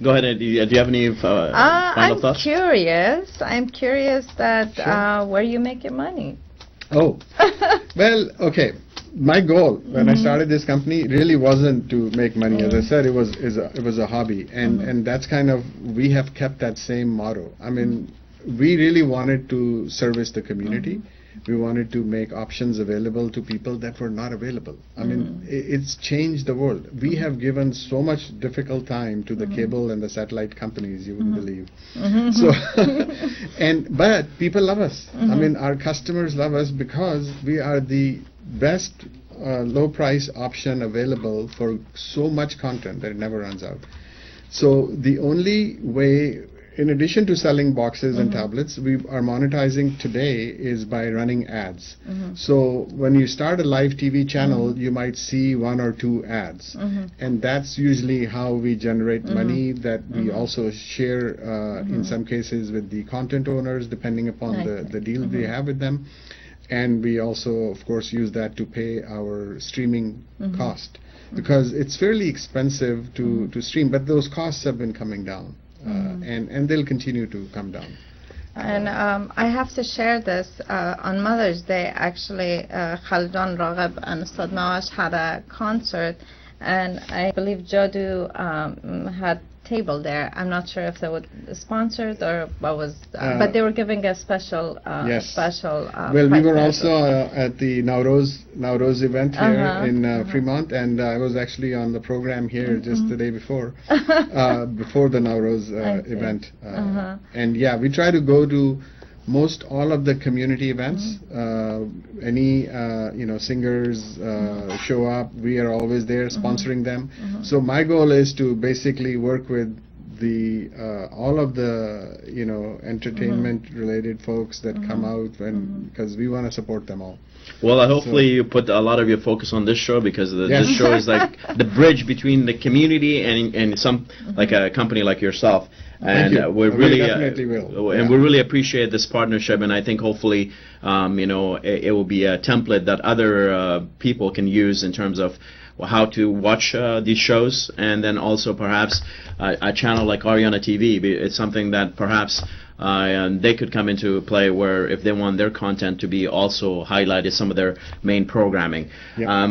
go ahead. Do you have any final thoughts? I'm curious that where you make your money. Well, okay. My goal when I started this company really wasn't to make money. As I said, it was a hobby, and that's kind of, we have kept that same motto. I mean, we really wanted to service the community. We wanted to make options available to people that were not available. I mean, it's changed the world. We have given so much difficult time to the cable and the satellite companies, you wouldn't believe. So, but people love us. I mean, our customers love us because we are the best low price option available for so much content that it never runs out. So the only way, in addition to selling boxes and tablets, we are monetizing today is by running ads. So when you start a live TV channel, you might see 1 or 2 ads. And that's usually how we generate money that we also share in some cases with the content owners, depending upon the deal we have with them. And we also, of course, use that to pay our streaming cost. Because it's fairly expensive to stream, but those costs have been coming down. And they'll continue to come down. And I have to share this. On Mother's Day, actually, Khaldan Raghib and Ustad Nawash had a concert, and I believe Jadoo had table there. I'm not sure if they were sponsored or what was, but they were giving a special, well, we were also at the Nowroz event here in Fremont, and I was actually on the program here just the day before, before the Nowroz event. And yeah, we try to go to most all of the community events. Any singers show up, we are always there sponsoring them. So my goal is to basically work with the all of the entertainment related folks that come out, and because we want to support them all. Well, hopefully you put a lot of your focus on this show, because this show is like the bridge between the community and some like a company like yourself. And we really appreciate this partnership, and I think hopefully it will be a template that other people can use in terms of how to watch these shows, and then also perhaps a channel like Ariana TV. It's something that perhaps they could come into play, where if they want their content to be also highlighted, some of their main programming.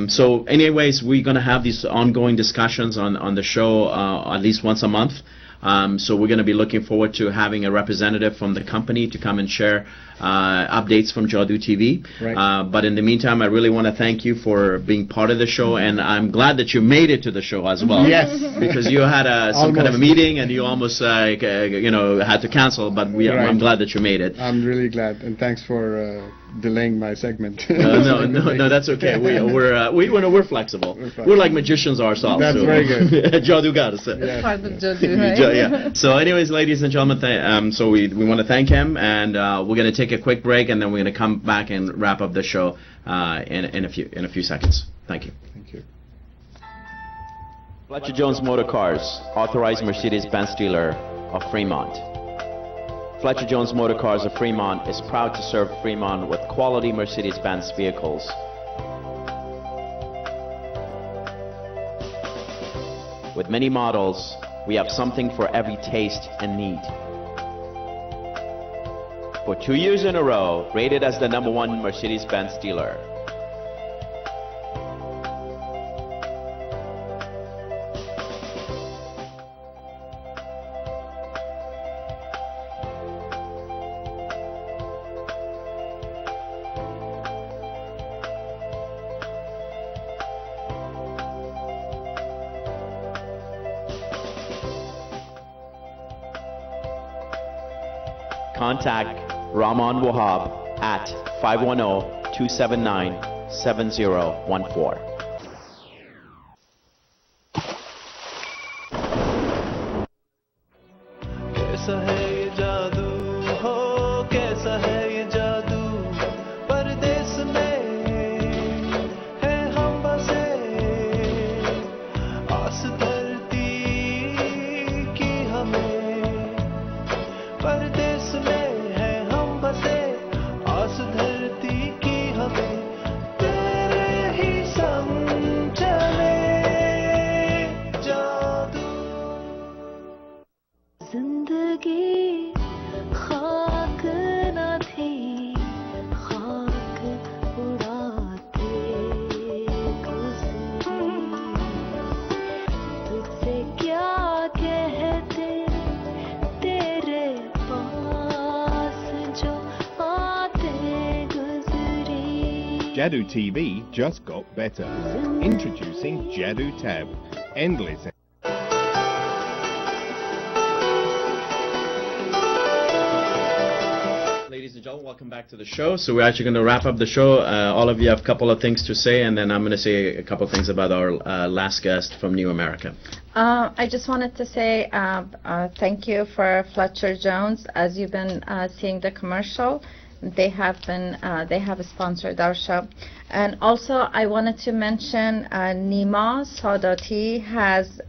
So anyways, we're going to have these ongoing discussions on the show at least once a month. So we're going to be looking forward to having a representative from the company to come and share updates from JadooTv. But in the meantime, I really want to thank you for being part of the show, and I'm glad that you made it to the show as well. Because you had some kind of a meeting and you almost had to cancel, but I'm glad that you made it. I'm really glad, and thanks for delaying my segment. No, that's okay. We're flexible. We're like magicians ourselves. That's very good. Jadoo got us. Part of Jadoo, right? So anyways, ladies and gentlemen, so we want to thank him, and we're going to take a quick break, and then we're going to come back and wrap up the show in a few seconds. Thank you. Thank you. Fletcher Jones Motor Cars, authorized Mercedes-Benz dealer of Fremont. Fletcher Jones Motor Cars of Fremont is proud to serve Fremont with quality Mercedes-Benz vehicles. With many models, we have something for every taste and need. For 2 years in a row, rated as the #1 Mercedes-Benz dealer. Contact Rahman Wahab at 510-279-7014. कैसा है ये जादू हो, कैसा है ये जादू, परदेस में है हम बसे, आस धरती की हमें, परदेस में है हम बसे, आस धरती की हमें, तेरे ही संग चले जादू। जिंदगी खाक न थी, खाक उड़ाते गुजरी, तुझसे क्या कहते तेरे पास JadooTv just got better. Introducing JadooTv, endless. Ladies and gentlemen, welcome back to the show. So we're actually going to wrap up the show. All of you have a couple of things to say, and then I'm going to say a couple of things about our last guest from New America. I just wanted to say thank you for Fletcher Jones. As you've been seeing the commercial, they have sponsored our show. And also I wanted to mention Nima Sadati has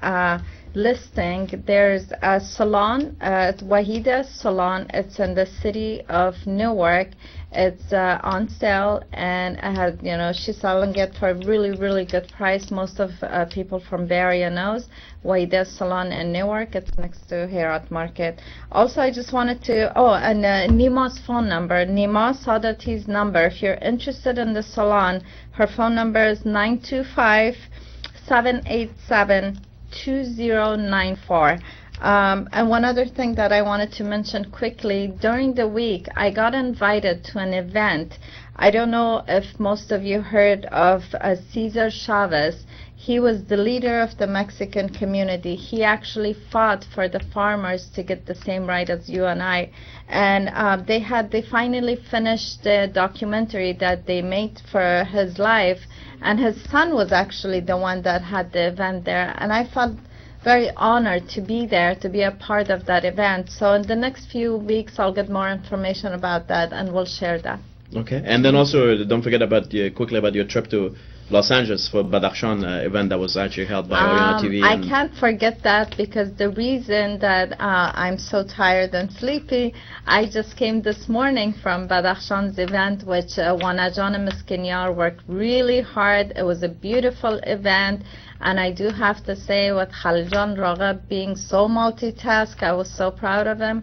listing. There's a salon, Wahida Salon. It's in the city of Newark. It's on sale, and I had, she's selling it for a really, really good price. Most of people from Bay Area knows Wahida Salon in Newark. It's next to Herat Market. Also, I just wanted to, and Nima's phone number, Nima Sadati's number. If you're interested in the salon, her phone number is 925-787-2094. And one other thing that I wanted to mention quickly, during the week I got invited to an event. I don't know if most of you heard of Cesar Chavez. He was the leader of the Mexican community. He actually fought for the farmers to get the same right as you and I. And they finally finished the documentary that they made for his life, and his son was actually the one that had the event there. And I felt very honored to be there, to be a part of that event. So in the next few weeks I'll get more information about that, and we'll share that. Okay, and then also don't forget quickly about your trip to Los Angeles for Badakhshan event that was actually held by Oriana TV. I can't forget that, because the reason that I'm so tired and sleepy, I just came this morning from Badakhshan's event, which Wanajan and Miskinyar worked really hard. It was a beautiful event, and I do have to say, with Khaljan Raghab being so multitask, I was so proud of him.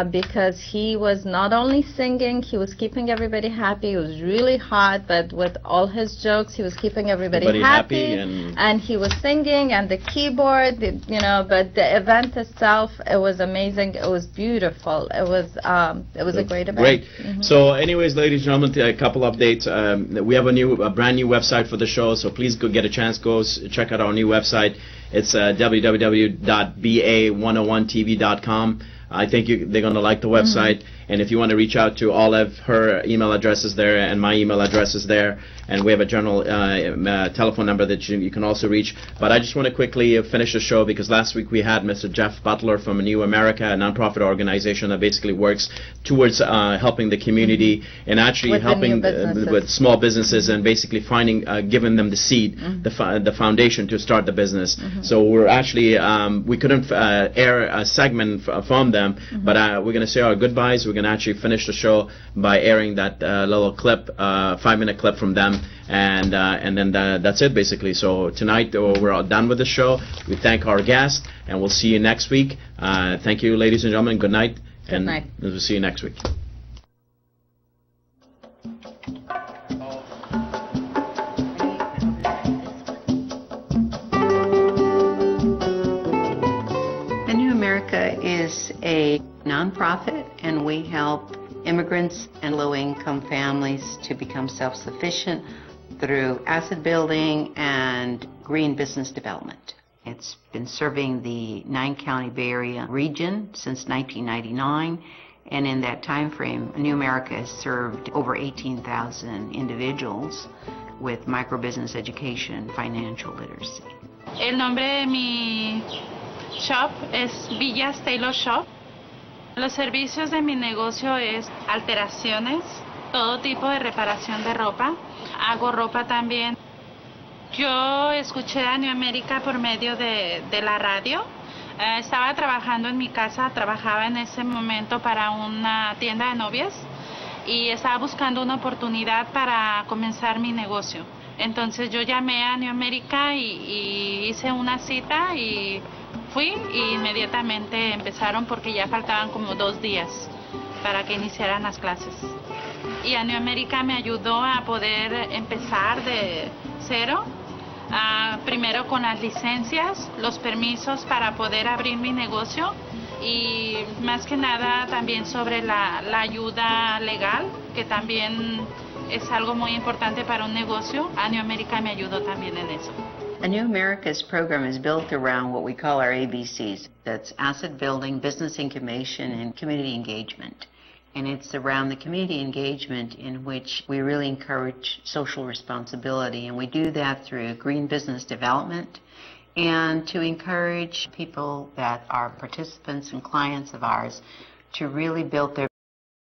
Because he was not only singing, he was keeping everybody happy. It was really hot, but with all his jokes, he was keeping everybody happy, and he was singing, and the keyboard, but the event itself, it was amazing. It was beautiful. It was a great event. Great. So anyways, ladies and gentlemen, a couple updates. We have a brand new website for the show, so please go get a chance, check out our new website. It's www.ba101tv.com. I think they're going to like the website. And if you want to reach out to Olive, her email address is there, and my email address is there. And we have a general telephone number that you can also reach. But I just want to quickly finish the show, because last week we had Mr. Jeff Butler from New America, a nonprofit organization that basically works towards helping the community and actually helping with small businesses, and basically giving them the seed, the foundation to start the business. So we're actually, we couldn't air a segment from them, but we're going to say our goodbyes. We're going to actually finish the show by airing that little clip, 5-minute clip from them, and then that's it basically. So tonight we're all done with the show. We thank our guests, and we'll see you next week. Thank you, ladies and gentlemen. Good night. Good night. We'll see you next week. Anewamerica is a nonprofit, and we help immigrants and low-income families to become self-sufficient through asset building and green business development. It's been serving the 9-county Bay Area region since 1999, and in that time frame, Anewamerica has served over 18,000 individuals with microbusiness education, financial literacy. El nombre de mi shop es Villas Taylor Shop. Los servicios de mi negocio es alteraciones, todo tipo de reparación de ropa. Hago ropa también. Yo escuché a Anewamerica por medio de la radio. Estaba trabajando en mi casa, trabajaba en ese momento para una tienda de novias y estaba buscando una oportunidad para comenzar mi negocio. Entonces yo llamé a Anewamerica y hice una cita y fui, y inmediatamente empezaron, porque ya faltaban como 2 días para que iniciaran las clases. Y Anewamerica me ayudó a poder empezar de cero, primero con las licencias, los permisos para poder abrir mi negocio, y más que nada también sobre la ayuda legal, que también es algo muy importante para un negocio. Anewamerica me ayudó también en eso. Anewamerica's program is built around what we call our ABCs. That's asset building, business incubation, and community engagement. And it's around the community engagement in which we really encourage social responsibility. And we do that through green business development and to encourage people that are participants and clients of ours to really build their